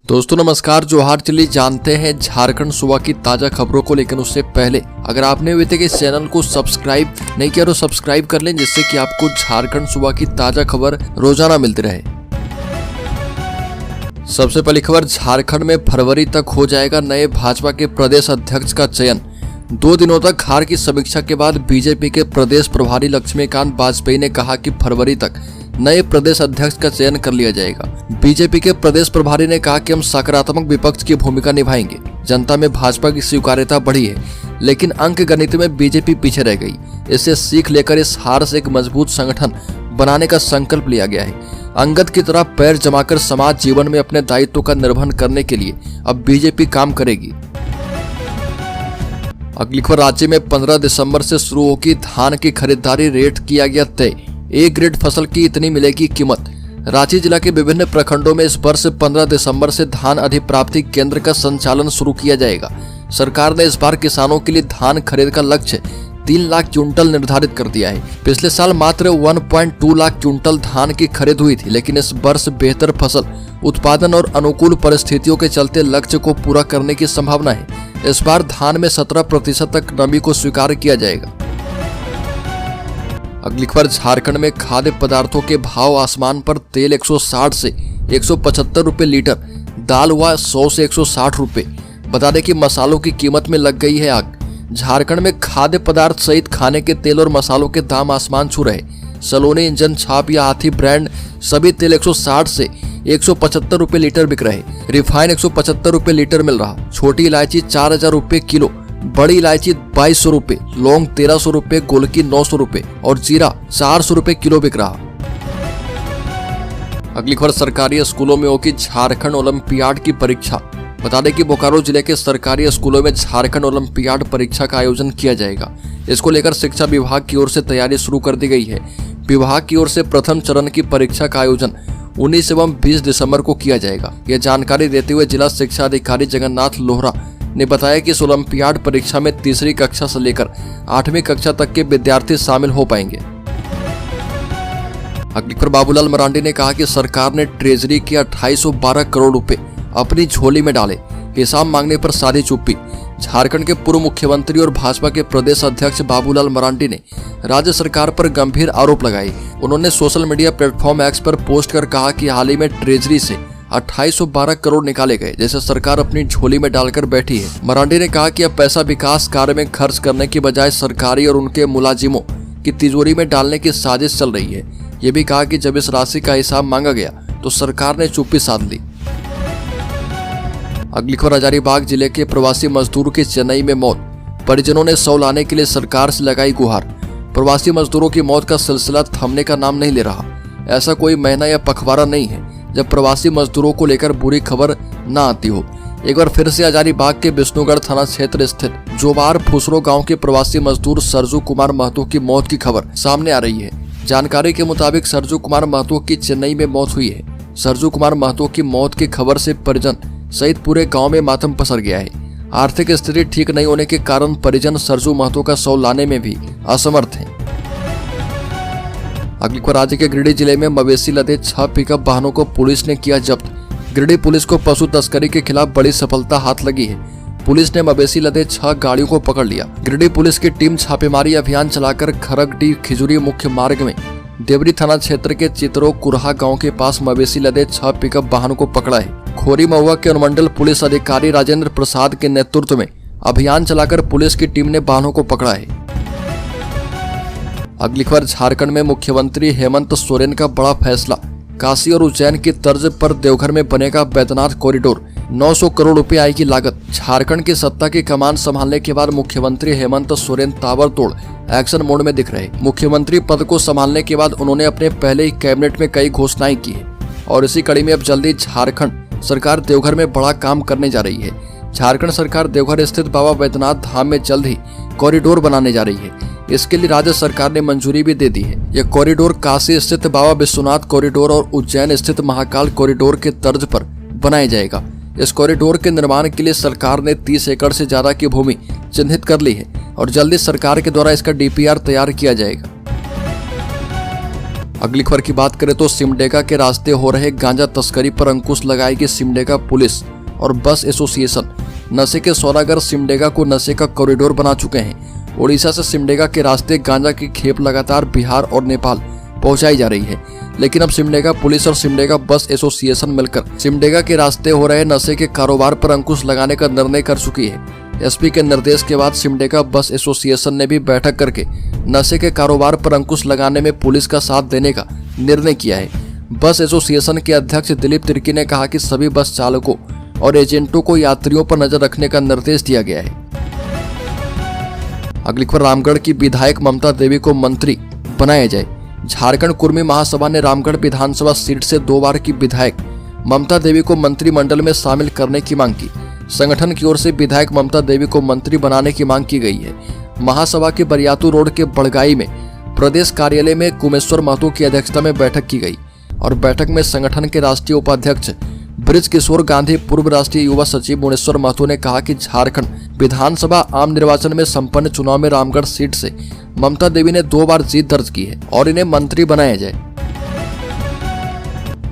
दोस्तों नमस्कार, जोहार। चलिए जानते हैं झारखंड सूबा की ताजा खबरों को। लेकिन उससे पहले अगर आपने अभी तक इस चैनल को सब्सक्राइब नहीं किया तो सब्सक्राइब कर लें, जिससे कि आपको झारखंड सूबा की ताजा खबर रोजाना मिलती रहे। सबसे पहली खबर, झारखंड में फरवरी तक हो जाएगा नए भाजपा के प्रदेश अध्यक्ष का चयन। 2 दिनों तक हार की समीक्षा के बाद बीजेपी के प्रदेश प्रभारी लक्ष्मीकांत वाजपेयी ने कहा कि फरवरी तक नए प्रदेश अध्यक्ष का चयन कर लिया जाएगा। बीजेपी के प्रदेश प्रभारी ने कहा कि हम सकारात्मक विपक्ष की भूमिका निभाएंगे। जनता में भाजपा की स्वीकार्यता बढ़ी है, लेकिन अंक गणित में बीजेपी पीछे रह गई। इससे सीख लेकर इस हार से एक मजबूत संगठन बनाने का संकल्प लिया गया है। अंगद की तरह पैर जमाकर समाज जीवन में अपने दायित्व का निर्वहन करने के लिए अब बीजेपी काम करेगी। अगली खबर, राज्य में 15 दिसंबर से शुरू होगी धान की खरीदारी। रेट किया गया तय। ए ग्रेड फसल की इतनी मिलेगी कीमत। रांची जिला के विभिन्न प्रखंडों में इस वर्ष 15 दिसंबर से धान अधिप्राप्ति केंद्र का संचालन शुरू किया जाएगा। सरकार ने इस बार किसानों के लिए धान खरीद का लक्ष्य 3 लाख क्विंटल निर्धारित कर दिया है। पिछले साल मात्र 1.2 लाख क्विंटल धान की खरीद हुई थी, लेकिन इस वर्ष बेहतर फसल उत्पादन और अनुकूल परिस्थितियों के चलते लक्ष्य को पूरा करने की संभावना है। इस बार धान में 17% तक नमी को स्वीकार किया जाएगा। अगली खबर, झारखंड में खाद्य पदार्थों के भाव आसमान पर। तेल 160 से 175 रुपए लीटर, दाल हुआ 100 से 160 रुपए। बता दें कि मसालों की कीमत में लग गई है आग। झारखंड में खाद्य पदार्थ सहित खाने के तेल और मसालों के दाम आसमान छू रहे। सलोनी, इंजन छाप या हाथी ब्रांड सभी तेल 160 से 175 रुपए लीटर बिक रहे। रिफाइन 175 रुपए लीटर मिल रहा। छोटी इलायची 4000 रुपए किलो, बड़ी इलायची 2200 रुपए, लौंग 1300 रुपए, गोलकी 900 रुपए और जीरा 400 रुपए किलो बिक रहा। अगली खबर, सरकारी स्कूलों में होगी झारखंड ओलंपियाड की परीक्षा। बता दें कि बोकारो जिले के सरकारी स्कूलों में झारखंड ओलंपियाड परीक्षा का आयोजन किया जाएगा। इसको लेकर शिक्षा विभाग की ओर से तैयारी शुरू कर दी गई है। विभाग की ओर से प्रथम चरण की परीक्षा का आयोजन 19 एवं 20 दिसंबर को किया जाएगा। यह जानकारी देते हुए जिला शिक्षा अधिकारी जगन्नाथ लोहरा ने बताया कि इस ओलंपियाड परीक्षा में 3री कक्षा से लेकर 8वीं कक्षा तक के विद्यार्थी शामिल हो पाएंगे। अगली पर बाबूलाल मरांडी ने कहा कि सरकार ने ट्रेजरी के 2812 करोड़ रुपए अपनी झोली में डाले। हिसाब मांगने पर साधी चुप्पी। झारखंड के पूर्व मुख्यमंत्री और भाजपा के प्रदेश अध्यक्ष बाबूलाल मरांडी ने राज्य सरकार पर गंभीर आरोप लगाए। उन्होंने सोशल मीडिया प्लेटफॉर्म एक्स पर पोस्ट कर कहा कि हाल ही में ट्रेजरी से 2812 करोड़ निकाले गए, जैसे सरकार अपनी झोली में डालकर बैठी है। मरांडी ने कहा कि अब पैसा विकास कार्य में खर्च करने की बजाय सरकारी और उनके मुलाजिमों की तिजोरी में डालने की साजिश चल रही है। ये भी कहा कि जब इस राशि का हिसाब मांगा गया तो सरकार ने चुप्पी साध ली। अगली खबर, हजारीबाग जिले के प्रवासी मजदूर की चेन्नई में मौत। परिजनों ने शव लाने के लिए सरकार से लगाई गुहार। प्रवासी मजदूरों की मौत का सिलसिला थमने का नाम नहीं ले रहा। ऐसा कोई महीना या पखवाड़ा नहीं है जब प्रवासी मजदूरों को लेकर बुरी खबर न आती हो। एक बार फिर से हजारीबाग के विष्णुगढ़ थाना क्षेत्र स्थित जोबार फुसरो गांव के प्रवासी मजदूर सरजू कुमार महतो की मौत की खबर सामने आ रही है। जानकारी के मुताबिक सरजू कुमार महतो की चेन्नई में मौत हुई है। सरजू कुमार महतो की मौत की खबर से परिजन सहित पूरे गांव में मातम पसर गया है। आर्थिक स्थिति ठीक नहीं होने के कारण परिजन सरजू महतो का शव लाने में भी असमर्थ हैं। अगली खबर, राज्य के गिरिडीह जिले में मवेशी लदे 6 पिकअप वाहनों को पुलिस ने किया जब्त। गिरिडीह पुलिस को पशु तस्करी के खिलाफ बड़ी सफलता हाथ लगी है। पुलिस ने मवेशी लदे 6 गाड़ियों को पकड़ लिया। गिरिडीह पुलिस की टीम छापेमारी अभियान चलाकर खरगडीह खिजुरी मुख्य मार्ग में देवरी थाना क्षेत्र के चितरो कुरहा गांव के पास मवेशी लदे 6 पिकअप वाहनों को पकड़ा है। खोरी महुआ के अनुमंडल पुलिस अधिकारी राजेंद्र प्रसाद के नेतृत्व में अभियान चलाकर पुलिस की टीम ने वाहनों को पकड़ा है। अगली खबर, झारखंड में मुख्यमंत्री हेमंत सोरेन का बड़ा फैसला। काशी और उज्जैन की तर्ज पर देवघर में बनेगा बैद्यनाथ कॉरिडोर। 900 करोड़ रुपए आएगी लागत। झारखंड की सत्ता की कमान संभालने के बाद मुख्यमंत्री हेमंत सोरेन ताबड़तोड़ एक्शन मोड में दिख रहे। मुख्यमंत्री पद को संभालने के बाद उन्होंने अपने पहले ही कैबिनेट में कई घोषणाएं की है और इसी कड़ी में अब जल्दी झारखंड सरकार देवघर में बड़ा काम करने जा रही है। झारखंड सरकार देवघर स्थित बाबा बैद्यनाथ धाम में जल्द ही कॉरिडोर बनाने जा रही है। इसके लिए राज्य सरकार ने मंजूरी भी दे दी है। यह कॉरिडोर काशी स्थित बाबा विश्वनाथ कॉरिडोर और उज्जैन स्थित महाकाल कॉरिडोर के तर्ज पर बनाया जाएगा। इस कॉरिडोर के निर्माण के लिए सरकार ने 30 एकड़ से ज्यादा की भूमि चिन्हित कर ली है और जल्दी सरकार के द्वारा इसका DPR तैयार किया जाएगा। अगली खबर की बात करें तो सिमडेगा के रास्ते हो रहे गांजा तस्करी पर अंकुश लगाएगी सिमडेगा पुलिस और बस एसोसिएशन। नशे के सौदागर सिमडेगा को नशे का कॉरिडोर बना चुके हैं। ओडिशा से सिमडेगा के रास्ते गांजा की खेप लगातार बिहार और नेपाल पहुंचाई जा रही है, लेकिन अब सिमडेगा पुलिस और सिमडेगा बस एसोसिएशन मिलकर सिमडेगा के रास्ते हो रहे नशे के कारोबार पर अंकुश लगाने का निर्णय कर चुकी है। एसपी के निर्देश के बाद सिमडेगा बस एसोसिएशन ने भी बैठक करके नशे के कारोबार पर अंकुश लगाने में पुलिस का साथ देने का निर्णय किया है। बस एसोसिएशन के अध्यक्ष दिलीप तिर्की ने कहा कि सभी बस चालकों और एजेंटों को यात्रियों पर नजर रखने का निर्देश दिया गया है। अगली खबर, रामगढ़ की विधायक ममता देवी को मंत्री बनाया जाए। झारखंड कुर्मी महासभा ने रामगढ़ विधानसभा सीट से 2 बार की विधायक ममता देवी को मंत्रिमंडल में शामिल करने की मांग की। संगठन की ओर से विधायक ममता देवी को मंत्री बनाने की मांग की गई है। महासभा के बरियातू रोड के बड़गाई में प्रदेश कार्यालय में कुमेश्वर महतो की अध्यक्षता में बैठक की गई और बैठक में संगठन के राष्ट्रीय उपाध्यक्ष ब्रिज किशोर गांधी, पूर्व राष्ट्रीय युवा सचिव मुनेश्वर महतो ने कहा कि झारखंड विधानसभा आम निर्वाचन में संपन्न चुनाव में रामगढ़ सीट से ममता देवी ने 2 बार जीत दर्ज की है और इन्हें मंत्री बनाया जाए।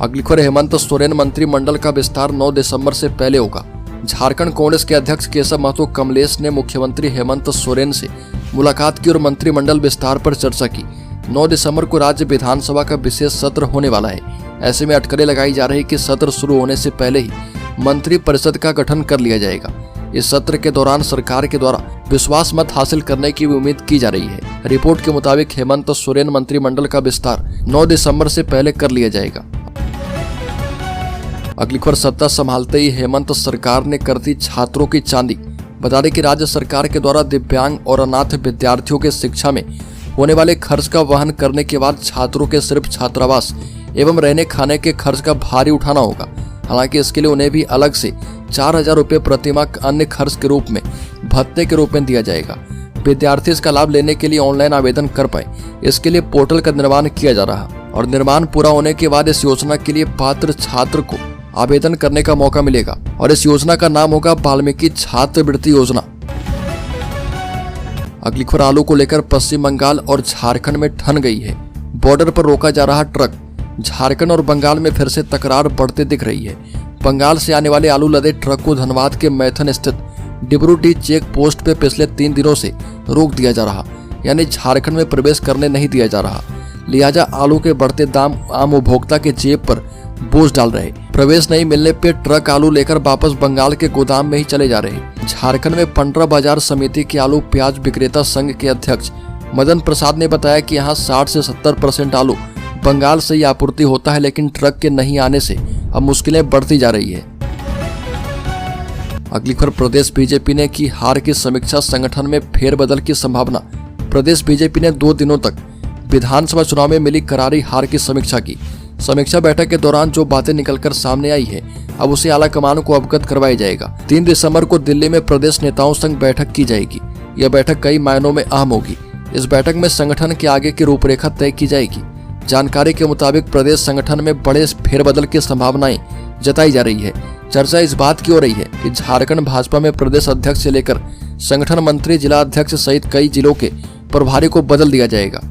अगली खबर, हेमंत सोरेन मंत्रिमंडल का विस्तार 9 दिसंबर से पहले होगा। झारखंड कांग्रेस के अध्यक्ष केशव महतो कमलेश ने मुख्यमंत्री हेमंत सोरेन से मुलाकात की और मंत्रिमंडल विस्तार पर चर्चा की। 9 दिसंबर को राज्य विधानसभा का विशेष सत्र होने वाला है। ऐसे में अटकलें लगाई जा रही कि सत्र शुरू होने से पहले ही मंत्री परिषद का गठन कर लिया जाएगा। इस सत्र के दौरान सरकार के द्वारा विश्वास मत हासिल करने की उम्मीद की जा रही है। रिपोर्ट के मुताबिक हेमंत सोरेन मंत्रिमंडल का विस्तार 9 दिसंबर से पहले कर लिया जाएगा। अगली खबर, सत्ता संभालते ही हेमंत सरकार ने कर दी छात्रों की चांदी। बता दें कि राज्य सरकार के द्वारा दिव्यांग और अनाथ विद्यार्थियों के शिक्षा में होने वाले खर्च का वहन करने के बाद छात्रों के सिर्फ छात्रावास एवं रहने खाने के खर्च का भारी उठाना होगा। हालांकि इसके लिए उन्हें भी अलग से 4,000 रुपये प्रतिमाह अन्य खर्च के रूप में भत्ते के रूप में दिया जाएगा। विद्यार्थी इसका लाभ लेने के लिए ऑनलाइन आवेदन कर पाए, इसके लिए पोर्टल का निर्माण किया जा रहा और निर्माण पूरा होने के बाद इस योजना के लिए पात्र छात्र को आवेदन करने का मौका मिलेगा और इस योजना का नाम होगा वाल्मीकि छात्रवृत्ति योजना। अगली खबर, आलू को लेकर पश्चिम बंगाल और झारखंड में ठन गई है। बॉर्डर पर रोका जा रहा ट्रक। झारखंड और बंगाल में फिर से तकरार बढ़ते दिख रही है। बंगाल से आने वाले आलू लदे ट्रक को धनबाद के मैथन स्थित डिब्रूटी चेक पोस्ट पे पिछले 3 दिनों से रोक दिया जा रहा, यानी झारखंड में प्रवेश करने नहीं दिया जा रहा। लिहाजा आलू के बढ़ते दाम आम उपभोक्ता के जेब पर बोझ डाल रहे। प्रवेश नहीं मिलने पे ट्रक आलू लेकर वापस बंगाल के गोदाम में ही चले जा रहे। झारखंड में पंडरा बाजार समिति के आलू प्याज विक्रेता संघ के अध्यक्ष मदन प्रसाद ने बताया कि यहाँ 60 से 70% आलू बंगाल से ही आपूर्ति होता है, लेकिन ट्रक के नहीं आने से अब मुश्किलें बढ़ती जा रही है। अगली खबर, प्रदेश बीजेपी ने की हार की समीक्षा, संगठन में फेरबदल की संभावना। प्रदेश बीजेपी ने 2 दिनों तक विधानसभा चुनाव में मिली करारी हार की समीक्षा की। समीक्षा बैठक के दौरान जो बातें निकलकर सामने आई है, अब उसे आला कमान को अवगत करवाया जाएगा। 3 दिसंबर को दिल्ली में प्रदेश नेताओं संग बैठक की जाएगी। यह बैठक कई मायनों में अहम होगी। इस बैठक में संगठन के आगे की रूपरेखा तय की जाएगी। जानकारी के मुताबिक प्रदेश संगठन में बड़े फेरबदल की संभावनाएं जताई जा रही है। चर्चा इस बात की हो रही है कि झारखंड भाजपा में प्रदेश अध्यक्ष से लेकर संगठन मंत्री, जिला अध्यक्ष सहित कई जिलों के प्रभारी को बदल दिया जाएगा।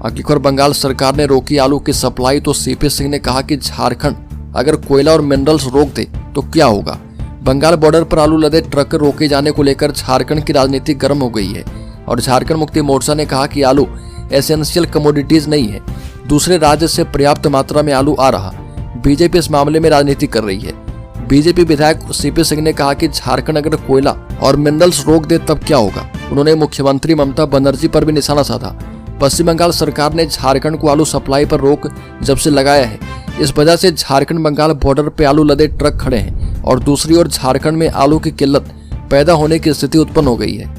अगली खबर, बंगाल सरकार ने रोकी आलू की सप्लाई तो सीपी सिंह ने कहा कि झारखंड अगर कोयला और मिनरल्स रोक दे तो क्या होगा। बंगाल बॉर्डर पर आलू लदे ट्रक रोके जाने को लेकर झारखंड की राजनीति गर्म हो गई है और झारखंड मुक्ति मोर्चा ने कहा कि आलू एसेंशियल कमोडिटीज नहीं है, दूसरे राज्य से पर्याप्त मात्रा में आलू आ रहा। बीजेपी इस मामले में राजनीति कर रही है। बीजेपी विधायक सीपी सिंह ने कहा कि झारखंड अगर कोयला और मिनरल्स रोक दे तब क्या होगा। उन्होंने मुख्यमंत्री ममता बनर्जी पर भी निशाना साधा। पश्चिम बंगाल सरकार ने झारखंड को आलू सप्लाई पर रोक जब से लगाया है, इस वजह से झारखंड बंगाल बॉर्डर पे आलू लदे ट्रक खड़े हैं और दूसरी ओर झारखंड में आलू की किल्लत पैदा होने की स्थिति उत्पन्न हो गई है।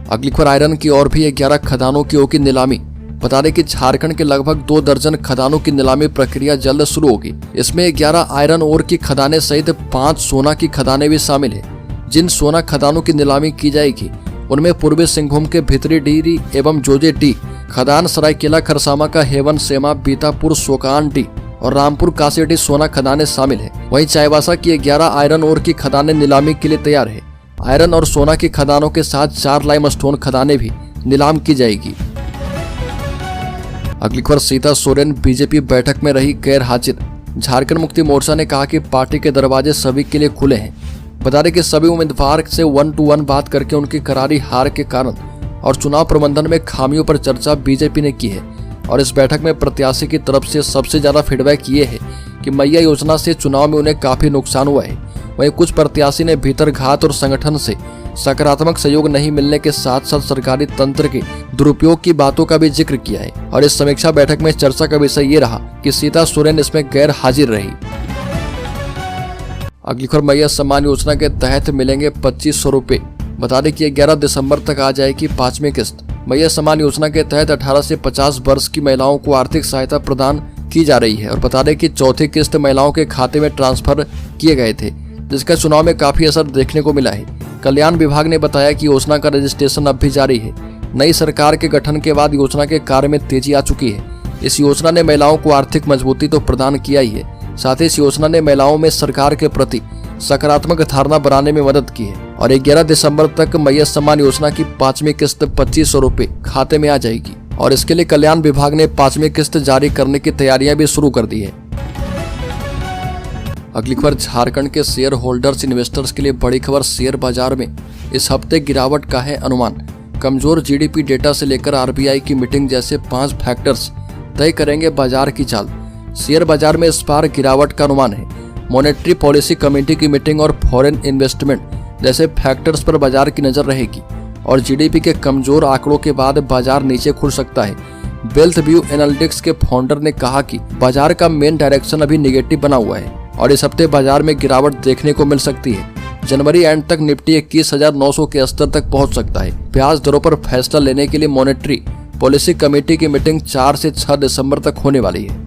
अगली खबर, आयरन की और भी 11 खदानों की होगी नीलामी। बता दें कि झारखंड के लगभग 2 दर्जन खदानों की नीलामी प्रक्रिया जल्द शुरू होगी। इसमें 11 आयरन ओर की खदानें सहित 5 सोना की खदानें भी शामिल है। जिन सोना खदानों की नीलामी की जाएगी उनमें पूर्वी सिंहभूम के भितरी डीरी एवं जोजे डी खदान, सरायकेला खरसामा का हेवन सेमा, बीतापुर सोकान डी और रामपुर कासेडी सोना खदानें शामिल है। वहीं चाईबासा की 11 आयरन ओर की खदानें नीलामी के लिए तैयार है। आयरन और सोना की खदानों के साथ 4 लाइमस्टोन खदानें भी नीलाम की जाएगी। अगली खबर, सीता सोरेन बीजेपी बैठक में रही गैर हाजिर। झारखंड मुक्ति मोर्चा ने कहा कि पार्टी के दरवाजे सभी के लिए खुले हैं। बता दें कि सभी उम्मीदवार से 1-to-1 बात करके उनकी करारी हार के कारण और चुनाव प्रबंधन में खामियों पर चर्चा बीजेपी ने की है। और इस बैठक में प्रत्याशी की तरफ से सबसे ज्यादा फीडबैक ये है कि मैया योजना से चुनाव में उन्हें काफी नुकसान हुआ है। वहीं कुछ प्रत्याशी ने भीतरघात और संगठन से सकारात्मक सहयोग नहीं मिलने के साथ साथ सरकारी तंत्र के दुरुपयोग की बातों का भी जिक्र किया है। और इस समीक्षा बैठक में चर्चा का विषय ये रहा कि सीता सोरेन इसमें गैर हाजिर रही। अगली खबर, मैया सम्मान योजना के तहत मिलेंगे 2500 रुपए। बता दें कि 11 दिसंबर तक आ जाएगी 5वीं किस्त। मैया सम्मान योजना के तहत 18 से 50 वर्ष की महिलाओं को आर्थिक सहायता प्रदान की जा रही है। और बता दें कि चौथी किस्त महिलाओं के खाते में ट्रांसफर किए गए थे, जिसका चुनाव में काफी असर देखने को मिला है। कल्याण विभाग ने बताया कि योजना का रजिस्ट्रेशन अब भी जारी है। नई सरकार के गठन के बाद योजना के कार्य में तेजी आ चुकी है। इस योजना ने महिलाओं को आर्थिक मजबूती तो प्रदान किया ही है, साथ ही इस योजना ने महिलाओं में सरकार के प्रति सकारात्मक धारणा बनाने में मदद की है। और 11 दिसंबर तक मैया सम्मान योजना की 5वीं किस्त 2500 रुपए खाते में आ जाएगी। और इसके लिए कल्याण विभाग ने 5वीं किस्त जारी करने की तैयारियां भी शुरू कर दी है। अगली खबर, झारखंड के शेयर होल्डर्स इन्वेस्टर्स के लिए बड़ी खबर। शेयर बाजार में इस हफ्ते गिरावट का है अनुमान। कमजोर जीडीपी डेटा से लेकर आरबीआई की मीटिंग जैसे 5 फैक्टर्स तय करेंगे बाजार की चाल। शेयर बाजार में इस बार गिरावट का अनुमान है। मॉनेटरी पॉलिसी कमेटी की मीटिंग और फॉरेन इन्वेस्टमेंट जैसे फैक्टर्स पर बाजार की नजर रहेगी। और जीडीपी के कमजोर आंकड़ों के बाद बाजार नीचे खुल सकता है। वेल्थ व्यू एनालिटिक्स के फाउंडर ने कहा कि बाजार का मेन डायरेक्शन अभी नेगेटिव बना हुआ है और इस हफ्ते बाजार में गिरावट देखने को मिल सकती है। जनवरी एंड तक निफ्टी 21,900 के स्तर तक पहुंच सकता है। ब्याज दरों पर फैसला लेने के लिए मॉनेटरी पॉलिसी कमेटी की मीटिंग 4 से 6 दिसंबर तक होने वाली है।